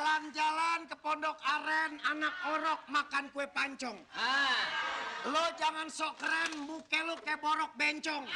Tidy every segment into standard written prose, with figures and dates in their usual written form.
Jalan-jalan ke Pondok Aren, anak orok makan kue pancong. Lo jangan sok keren, muka lo kayak borok bencong.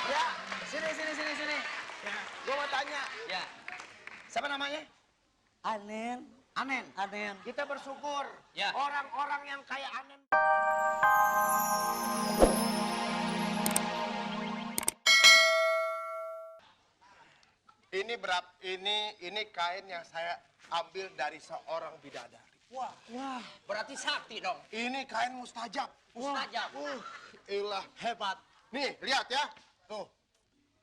Ya, sini. Ya, gue mau tanya. Ya. Siapa namanya? Anen. Kita bersyukur. Ya. Orang-orang yang kayak Anen. Ini kain yang saya ambil dari seorang bidadari. Wah, berarti sakti dong. Ini kain mustajab. Mustajab. Ilah hebat. Nih, lihat ya. Tuh.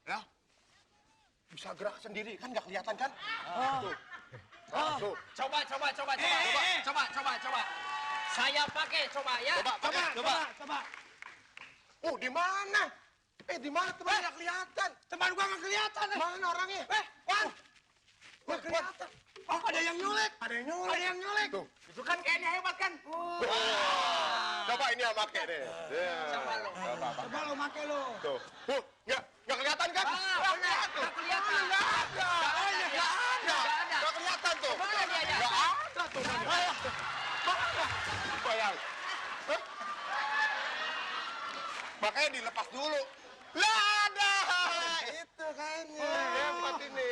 Ya. Bisa gerak sendiri, kan nggak kelihatan kan? Tuh. Tuh. Coba. Saya pakai, coba ya. Coba. Di mana? Di mana teman nggak kelihatan? Teman gua nggak kelihatan. Mana orangnya? Wan. Nggak kelihatan. Oh, ada yang nyulik. Tuh. Itu kan kayaknya hebat kan? Coba ini yang pakai deh. Coba lo. Coba lo make lo. Tuh. Nggak kelihatan kan? Nggak kelihatan. Nggak ada. Nggak kelihatan tuh. Mana dia ya? Nggak ada tuh. Bayang. Makanya dilepas dulu. Lah ada. Itu kainnya. Hebat ini.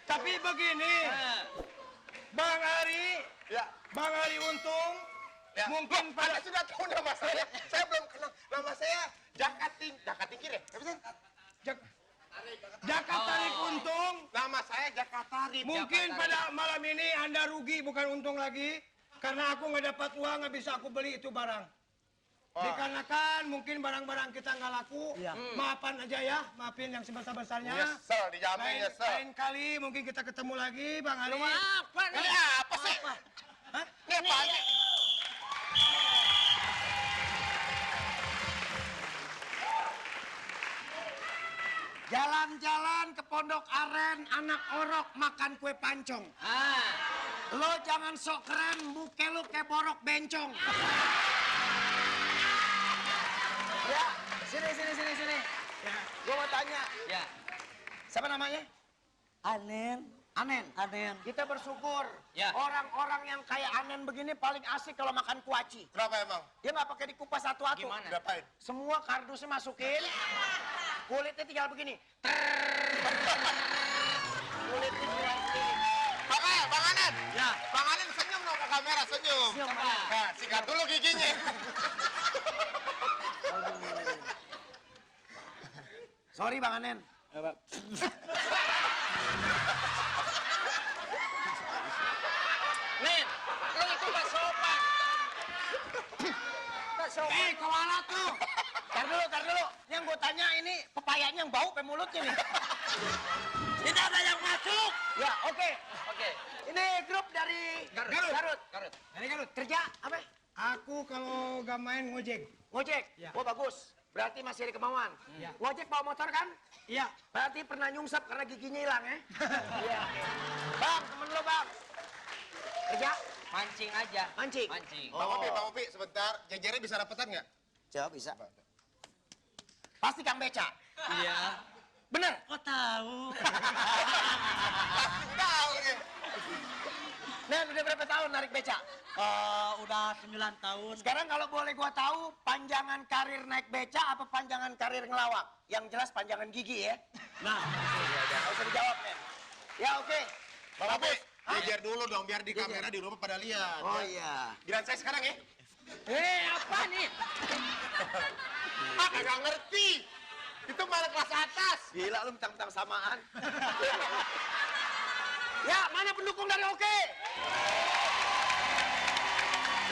Tapi begini, Bang Ari Untung, Ya. mungkin Loh, Anda pada sudah tahu nama saya. Saya belum kenal. Nama saya Jaka Tingkir ya? Apa sih? Jaka Tarik Untung. Nama saya Jaka Tarik. Mungkin pada malam ini Anda rugi, bukan untung lagi. Karena aku nggak dapat uang, nggak bisa aku beli itu barang. Dikarenakan mungkin barang-barang kita nggak laku. Maafan aja ya, maafin yang sebesar-besarnya. Nyesel, dijamin nyesel. Lain kali mungkin kita ketemu lagi, Bang Ali. Apa nih? Ini apa sih? Hah? Ini apaan sih? Jalan-jalan ke Pondok Aren, anak orok makan kue pancong. Lo jangan sok keren, muka lo kayak borok bencong. Ya, sini. Ya, gue mau tanya. Ya. Siapa namanya? Anen. Kita bersyukur. Ya. Orang-orang yang kayak Anen begini paling asik kalau makan kuaci. Kenapa emang? Dia nggak pakai dikupas satu-satu. Gimana? Ngapain? Semua kardusnya masukin, kulitnya tinggal begini. Kulitnya tinggal begini. Makanya, Bang Anen. Ya. Bang Anen senyum dong ke kamera, senyum. Coba. Nah, sikat dulu giginya. Sorry Bang Anen. Nen, lo itu gak sopan. Kewalat lu. Tar dulu. Yang gue tanya ini pepayanya yang bau pe mulutnya nih. Tidak ada yang masuk. Ya, oke. Oke. Ini grup dari Garut. Garut. Dari Garut. Kerja apa? Aku kalau gak main ngojek. Ngojek. Ya. Oh bagus. Berarti masih ada kemauan. Ya. Ngojek bawa motor kan? Iya. Berarti pernah nyungsep karena giginya hilang ya? Iya. Bang, temen lo bang. Kerja? Mancing aja. Mancing? Bang Opi, sebentar. Jejernya bisa dapetan nggak? Coba bisa. Pasti Kang Beca. Iya. Bener? Kok tahu? Tahu nih. Nen, udah berapa tahun narik beca? Udah 9 tahun. Sekarang kalau boleh gua tahu, panjangan karir naik beca apa panjangan karir ngelawak? Yang jelas panjangan gigi ya. Nah, Nggak usah dijawab, Nen. Ya oke. Bang Opi, jejer dulu dong biar di kamera di rumah pada lihat. Oh iya. Giliran saya sekarang ya. Apa nih? Kagak ngerti. Itu malah kelas atas. Gila lu mentang-mentang samaan. Ya, mana pendukung dari Oke?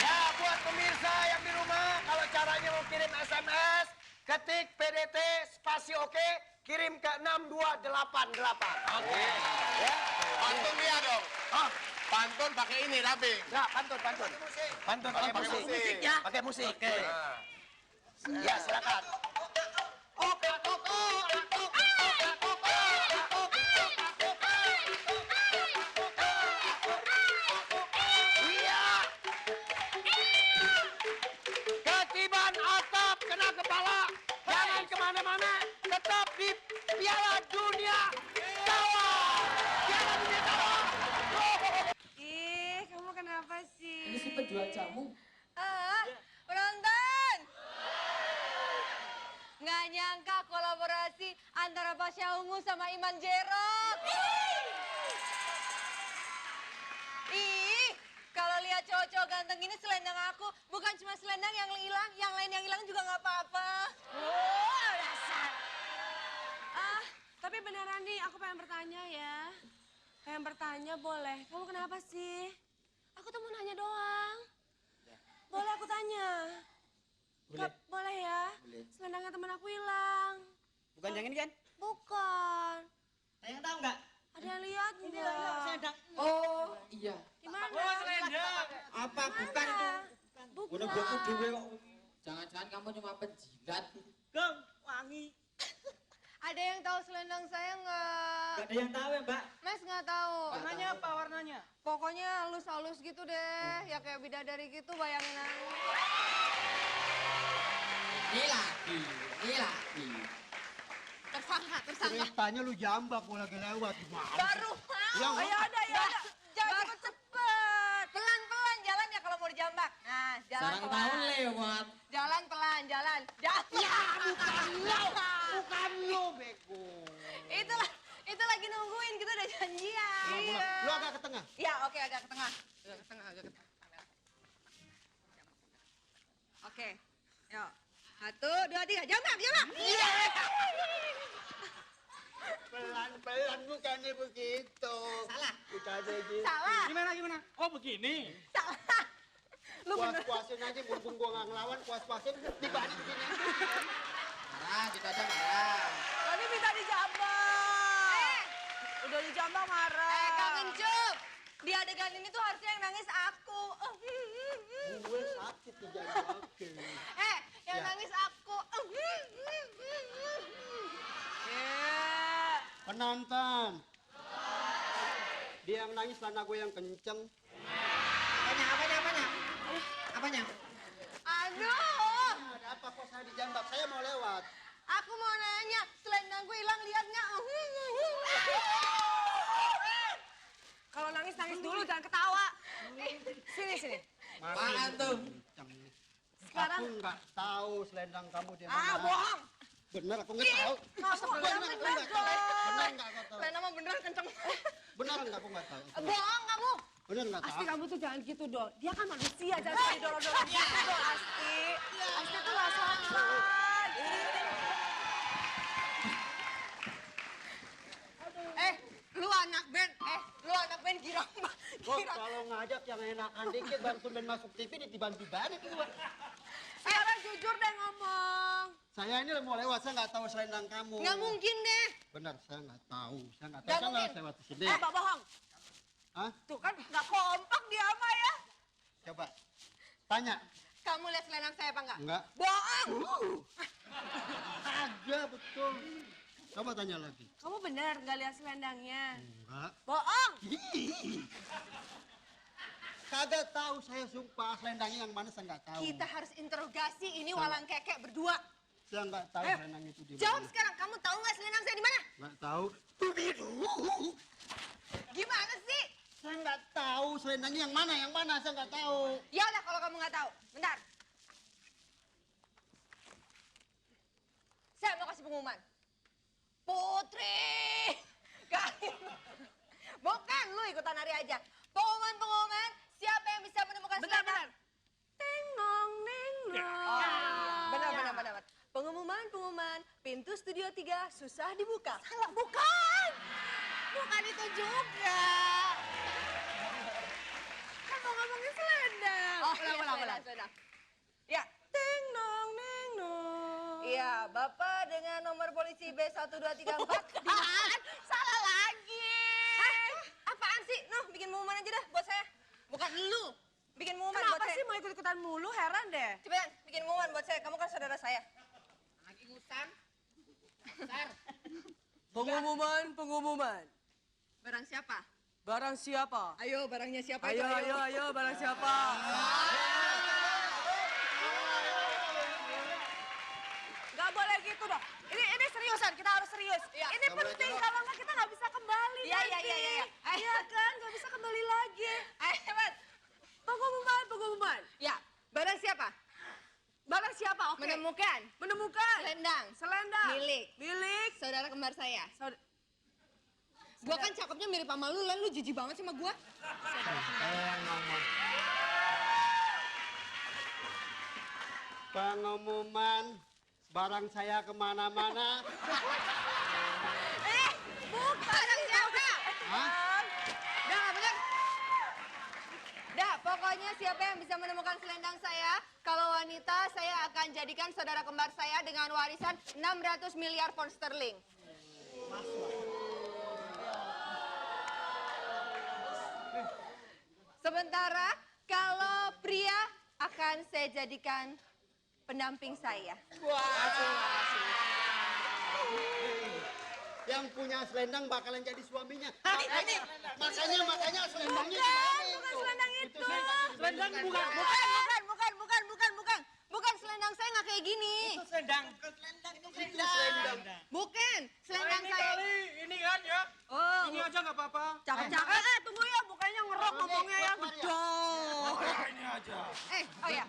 Ya, buat pemirsa yang di rumah, kalau caranya mau kirim SMS, ketik PDT spasi Oke, kirim ke 6288. Oke. Ya. Pantun dia dong. Oh, Pantun pakai ini, dubbing. ya, pantun. Pantun pakai Pakai musik. musik. Ya. Pakai musik. Oke. Nah. Ya, silakan. Oke. Iya. Ketiban atap kena kepala. Jangan kemana-mana. Tetap di Piala Dunia. Kawan. Piala si penjual jamu. Penonton! Nggak nyangka kolaborasi antara Pasha Ungu sama Iman Jerok. Ih, kalau lihat cowok-cowok ganteng ini selendang aku, bukan cuma selendang yang hilang, yang lain yang hilang juga nggak apa-apa. Oh, dasar. Tapi beneran nih, aku pengen bertanya ya. Pengen bertanya boleh. Kamu kenapa sih? Aku tuh mau nanya doang. Boleh aku tanya? Boleh. Boleh ya? Boleh. Selendangnya temen aku hilang. Bukan yang ini kan? Bukan. Ada yang tahu nggak? Ada yang lihat Ini nggak? loh, selendang. Oh, iya. Gimana? Apa? Bukan itu. Bukan. Udah gua kudu kok. Jangan-jangan kamu cuma penjilat. Gong, wangi. Ada yang tahu selendang saya nggak? Gak ada yang tahu ya, Mbak. Mas nggak tahu. Warnanya apa warnanya? Pokoknya halus-halus gitu deh, ya kayak bidadari gitu bayangin aja. Ini lagi. Tersangka. Ceritanya lu jambak gua lagi lewat. Gimana? Baru mau. Ya, ya. Jangan cepet. Pelan-pelan jalan ya kalau mau dijambak. Nah, jalan Sarang pelan. tahun lewat. Jalan pelan, jalan. Ya, Bukan lu, bego. Itu lagi nungguin, kita udah janjian. Lu agak ke tengah. Ya, oke, agak ke tengah. Oke, yuk. 1, 2, 3, jambak. Iya. Pelan-pelan bukannya begitu. Salah. Bukannya gitu. Salah. Gimana? Oh begini. Salah. Lu bener. Puas-puasin aja, mumpung gua nggak ngelawan, puas-puasin dibalikin aja. Marah, gitu aja marah. Tadi minta dijambak. Udah dijambak marah. Kak Kencup. Di adegan ini tuh harusnya yang nangis aku. Gue sakit dijambakin. Yang nangis aku. Penonton. Dia yang nangis karena gue yang kenceng. Apanya? Aduh. Ada apa kok saya dijambak? Saya mau lewat. Aku mau nanya, selendang gue hilang lihat nggak? Kalau nangis dulu, jangan ketawa. Sini. Apaan tuh? Sekarang. Aku nggak tahu selendang kamu di mana. Bohong. Bener, aku nggak tahu. Kamu Bener, aku nggak tahu. Bener nggak aku tahu. Selendang mah beneran kenceng. Bener nggak aku nggak tahu. Bohong kamu. Bener nggak tahu. Asti kamu tuh jangan gitu dong. Dia kan manusia, jangan sekali dorong-dorong gitu dong Asti. Asti tuh gak sopan. Lu anak band girang. Kok kalau ngajak yang enakan dikit baru tumben masuk TV ditiban-tiban itu. Sekarang jujur deh ngomong. Saya ini mau lewat, saya nggak tahu selendang kamu. Nggak mungkin deh. Benar, saya nggak tahu. Saya nggak tahu. Nggak Saya mungkin. nggak lewat di sini. Mbak bohong. Hah? Tuh kan gak kompak dia mah ya. Coba. Tanya. Kamu lihat selendang saya apa enggak? Enggak. Bohong. Ada, betul. Coba tanya lagi. Kamu bener gak lihat selendangnya? Enggak. Bohong. Kagak tahu, saya sumpah selendangnya yang mana saya nggak tahu. Kita harus interogasi ini walang kekek berdua. Saya nggak tahu selendang itu di mana. Jawab sekarang, kamu tahu nggak selendang saya di mana? Nggak tahu. Gimana sih? Saya nggak tahu selendangnya yang mana saya nggak tahu. Ya udah kalau kamu nggak tahu, bentar. Saya mau kasih pengumuman. Putri! Bukan, lu ikutan nari aja. Pengumuman, siapa yang bisa menemukan Bentar. selendang? Teng nong neng nong. Benar. Pengumuman, pintu studio 3 susah dibuka. Salah, bukan itu juga. Kan mau ngomongin selendang. Oh, ulang. Ya, Teng nong neng nong. iya, Bapak dengan nomor polisi B1234. Salah lagi. Apaan sih? Noh, bikin pengumuman aja dah buat saya. Bukan lu. Bikin pengumuman buat Kenapa saya. sih mau ikut-ikutan mulu? Heran deh. Cepetan, bikin pengumuman buat saya. Kamu kan saudara saya. Pengumuman. Barang siapa? Barang siapa? Ayo, barangnya siapa Ayo, itu? barang siapa? Gak boleh gitu dong. Ini seriusan, kita harus serius. Iya. Ini penting, kalau nggak kita nggak bisa kembali Iya, nanti. iya. Iya kan, nggak bisa kembali lagi. Ayo, cepat. Pengumuman. penemuan. Ya, barang siapa? Barang siapa? Oke. Menemukan Menemukan. selendang Selendang. milik saudara kembar saya. Gua kan cakepnya mirip sama lu, lu jijik banget sama gua. Pengumuman barang saya kemana-mana. Bukan barang siapa? Hah? Dah, nggak bener. Dah, pokoknya siapa yang bisa menemukan selendang saya, kalau wanita saya akan jadikan saudara kembar saya dengan warisan 600 miliar pound sterling. Sementara kalau pria akan saya jadikan pendamping saya. Yang punya selendang bakalan jadi suaminya. Makanya selendangnya Bukan selendang itu. Selendang bukan. Bukan selendang saya nggak kayak gini. Itu selendang. Bukan selendang Ini saya. kali, ini kan ya. Oh, Ini aja nggak apa-apa. cakep-cakep. Tunggu ya, bukannya ngerok ngomongnya ya. Gedor. Ini aja. Oh ya.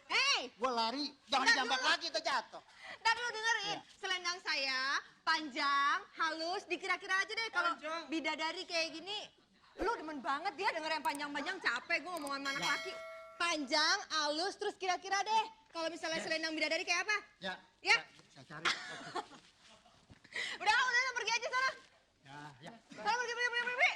Hei, Gua lari, jangan jambak lagi terjatuh. dan lu dengerin. Selendang saya panjang, halus, dikira-kira aja deh kalau Panjang. bidadari kayak gini. Lu demen banget dia denger yang panjang-panjang, capek gue ngomong sama anak laki. Panjang, halus, terus kira-kira deh kalau misalnya selendang bidadari kayak apa? Ya. Ya. Saya cari. Udah pergi aja sana. Ya, ya. Sana pergi.